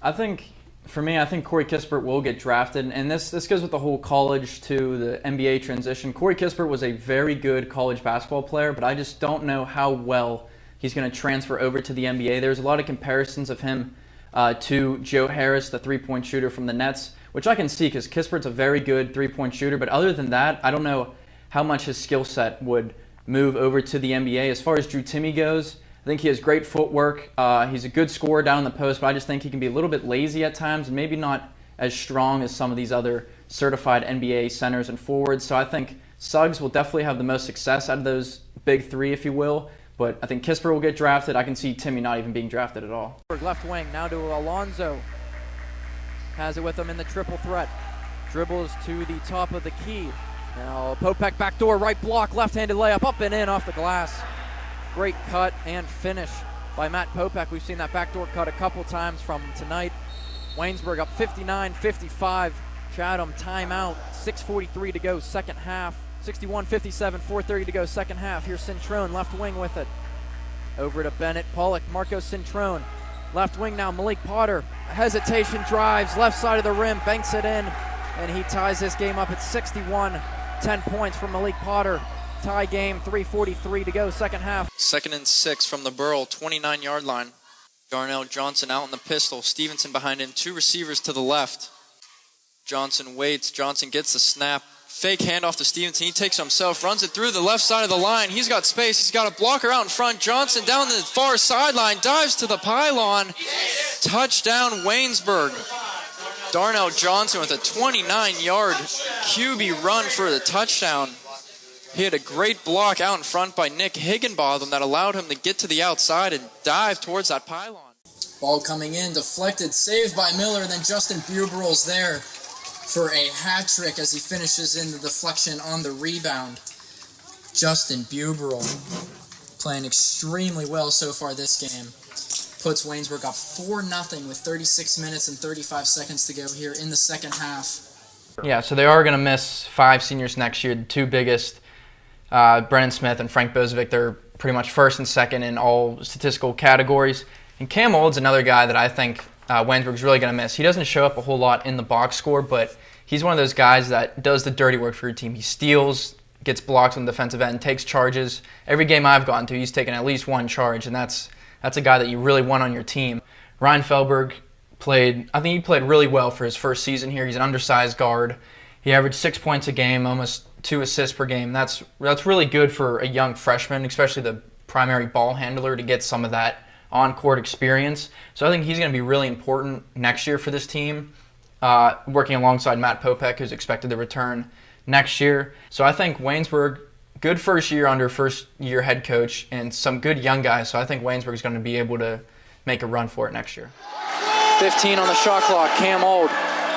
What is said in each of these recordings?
I think, for me, I think Corey Kispert will get drafted, and this goes with the whole college to the NBA transition. Corey Kispert was a very good college basketball player, but I just don't know how well he's going to transfer over to the NBA. There's a lot of comparisons of him to Joe Harris, the three-point shooter from the Nets, which I can see because Kispert's a very good three-point shooter, but other than that, I don't know how much his skill set would move over to the NBA. As far as Drew Timme goes, I think he has great footwork. He's a good scorer down in the post, but I just think he can be a little bit lazy at times and maybe not as strong as some of these other certified NBA centers and forwards. So I think Suggs will definitely have the most success out of those big three, if you will. But I think Kispert will get drafted. I can see Timme not even being drafted at all. Left wing, now to Alonzo. Has it with him in the triple threat. Dribbles to the top of the key. Now Popek backdoor, right block, left-handed layup, up and in off the glass. Great cut and finish by Matt Popek. We've seen that backdoor cut a couple times from tonight. Waynesburg up 59-55. Chatham timeout, 6:43 to go, second half. 61-57, 4:30 to go, second half. Here's Cintrone, left wing with it. Over to Bennett, Pollock, Marco Cintrone. Left wing now, Malik Potter. Hesitation, drives, left side of the rim, banks it in, and he ties this game up at 61. 10 points from Malik Potter. Tie game, 3:43 to go, second half. 2nd and 6 from the Burl, 29-yard line. Darnell Johnson out in the pistol. Stevenson behind him, 2 receivers to the left. Johnson waits. Johnson gets the snap. Fake handoff to Stevenson. He takes it himself, runs it through the left side of the line. He's got space. He's got a blocker out in front. Johnson down the far sideline, dives to the pylon. Touchdown, Waynesburg. Darnell Johnson with a 29-yard QB run for the touchdown. He had a great block out in front by Nick Higginbotham that allowed him to get to the outside and dive towards that pylon. Ball coming in, deflected, saved by Miller, and then Justin Buberl's there for a hat trick as he finishes in the deflection on the rebound. Justin Buberl playing extremely well so far this game. Puts Waynesburg up 4-0 with 36 minutes and 35 seconds to go here in the second half. Yeah, so they are going to miss 5 seniors next year. The 2 biggest, Brennan Smith and Frank Bozovic, they're pretty much first and second in all statistical categories. And Cam Old's another guy that I think Waynesburg's really going to miss. He doesn't show up a whole lot in the box score, but he's one of those guys that does the dirty work for your team. He steals, gets blocks on the defensive end, takes charges. Every game I've gone to, he's taken at least 1 charge, and that's a guy that you really want on your team. Ryan Fehlberg I think he played really well for his first season here. He's an undersized guard. He averaged 6 points a game, almost 2 assists per game. That's really good for a young freshman, especially the primary ball handler, to get some of that on-court experience. So I think he's going to be really important next year for this team, working alongside Matt Popek, who's expected to return next year. So I think Waynesburg, good first year under first-year head coach, and some good young guys. So I think Waynesburg is going to be able to make a run for it next year. 15 on the shot clock, Cam Old.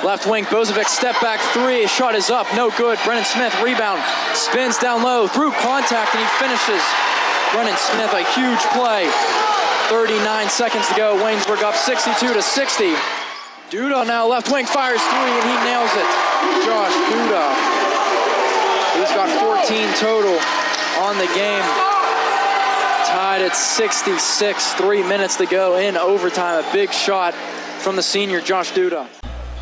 Left wing, Bozovic, step back 3, shot is up, no good. Brennan Smith, rebound, spins down low, through contact, and he finishes. Brennan Smith, a huge play. 39 seconds to go, Waynesburg up 62-60. Duda now left wing, fires 3, and he nails it. Josh Duda. He's got 14 total on the game. Tied at 66, 3 minutes to go in overtime. A big shot from the senior, Josh Duda.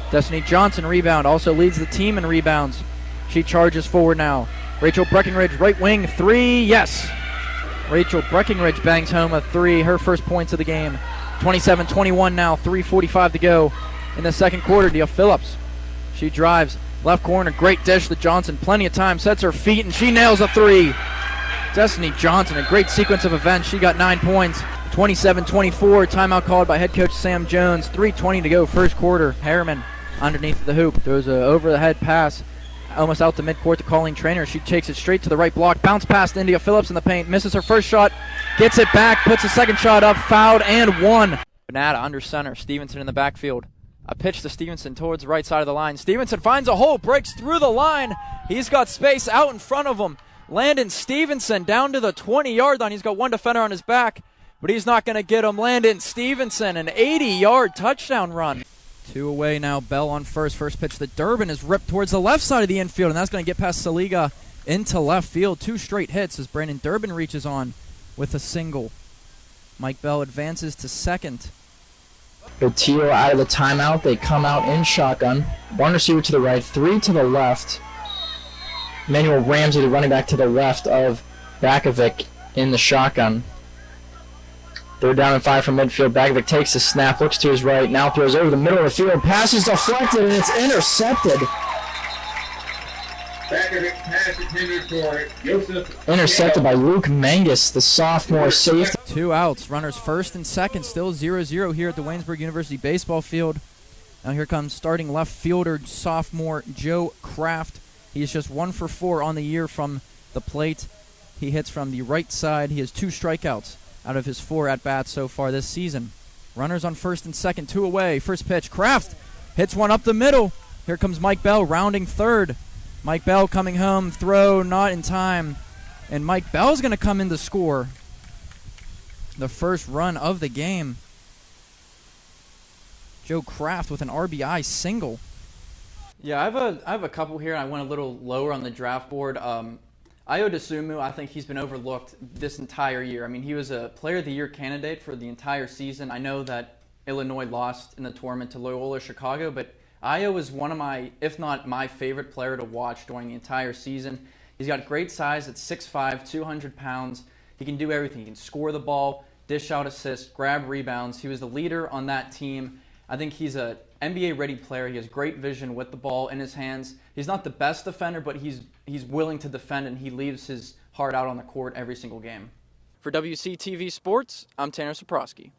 Destiny Johnson rebound, also leads the team in rebounds. She charges forward now. Rachel Breckinridge, right wing, 3, yes. Rachel Breckinridge bangs home a 3, her first points of the game. 27-21 now, 3:45 to go in the second quarter. Dia Phillips, she drives, left corner, great dish to Johnson, plenty of time, sets her feet, and she nails a 3. Destiny Johnson, a great sequence of events. She got 9 points. 27-24, timeout called by head coach Sam Jones. 3:20 to go, first quarter. Harriman underneath the hoop, throws a over-the-head pass, almost out to midcourt to Colleen Trainer. She takes it straight to the right block, bounce past India Phillips in the paint, misses her first shot, gets it back, puts a second shot up, fouled, and 1. Bonata under center, Stevenson in the backfield. A pitch to Stevenson towards the right side of the line. Stevenson finds a hole, breaks through the line. He's got space out in front of him. Landon Stevenson down to the 20-yard line. He's got 1 defender on his back, but he's not going to get him. Landon Stevenson, an 80-yard touchdown run. 2 away now, Bell on first. First pitch to Durbin is ripped towards the left side of the infield, and that's going to get past Saliga into left field. 2 straight hits as Brandon Durbin reaches on with a single. Mike Bell advances to second. Teal out of the timeout. They come out in shotgun. One receiver to the right, three to the left. Emmanuel Ramsey, the running back to the left of Bakovic in the shotgun. They're down and 5 from midfield. Bakovic takes the snap, looks to his right, now throws over the middle of the field. Pass is deflected, and it's intercepted. Intercepted by Luke Mangus, the sophomore safety. 2 outs. Runners first and second. Still 0-0 here at the Waynesburg University baseball field. Now here comes starting left fielder sophomore Joe Kraft. He is just 1 for 4 on the year from the plate. He hits from the right side. He has 2 strikeouts out of his 4 at-bats so far this season. Runners on first and second, 2 away. First pitch, Kraft hits one up the middle. Here comes Mike Bell rounding third. Mike Bell coming home, throw not in time. And Mike Bell's going to come in to score the first run of the game. Joe Kraft with an RBI single. Yeah, I have a couple here. I went a little lower on the draft board. Ayo Dosunmu, I think he's been overlooked this entire year. I mean, he was a Player of the Year candidate for the entire season. I know that Illinois lost in the tournament to Loyola Chicago, but Ayo is one of my, if not my favorite player to watch during the entire season. He's got great size at 6'5", 200 pounds. He can do everything. He can score the ball, dish out assists, grab rebounds. He was the leader on that team. I think he's a NBA-ready player. He has great vision with the ball in his hands. He's not the best defender, but he's willing to defend, and he leaves his heart out on the court every single game. For WCTV Sports, I'm Tanner Cyprowski.